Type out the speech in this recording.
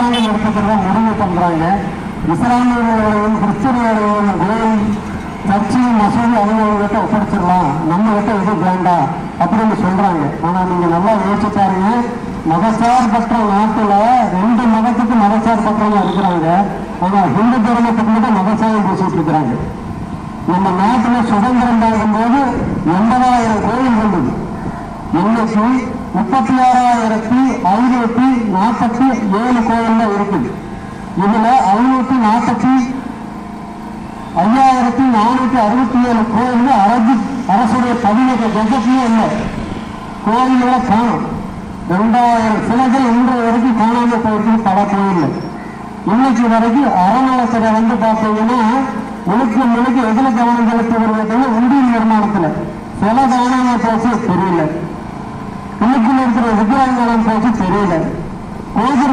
அரசாங்கம் எடுத்துக்கிறத முடிவு பண்றாங்க. இஸ்லாமியர்களையும் கிறிஸ்தவர்களையும் கோயில் சர்ச்சை மசூதி அவங்ககிட்ட ஒப்படைச்சிடலாம், நம்ம கிட்ட இது வேண்டாம் அப்படின்னு சொல்றாங்க. ஆனா நீங்க நல்லா யோசிச்சு பாருங்க, மதசார்பற்ற நாட்டுல 2 மதத்துக்கு மதசார்பற்றவங்க இருக்கிறாங்க. ஆனா ஹிந்து தர்மத்துக்கு மட்டும் மதசாயம் பேசிட்டு இருக்கிறாங்க. நம்ம நாட்டுல சுதந்திரம் ஆகும் போது 80,000 கோயில் இருந்தது. இன்னைக்கு 36,547 கோயில் தான் இருக்குது. இதுல 5,467 கோயில் அரசுடைய பதினெட்டு கஜத்திலே இல்லை. கோயில்களை காணும். 2000 சிலைகள் இன்றைய வரைக்கும் காணாம போயிட்டு பல கோயில். இன்னைக்கு வரைக்கும் அறநிலையத்துறை வந்து பார்த்தீங்கன்னா முழுக்க எதுல கவனம் செலுத்தி வருவதுன்னு உண்டியல் நிர்மாணத்துல சில காணாம போச்சு தெரியல. இன்னைக்கு இருக்கிற விக்கிரகங்களும் போச்சு தெரியல.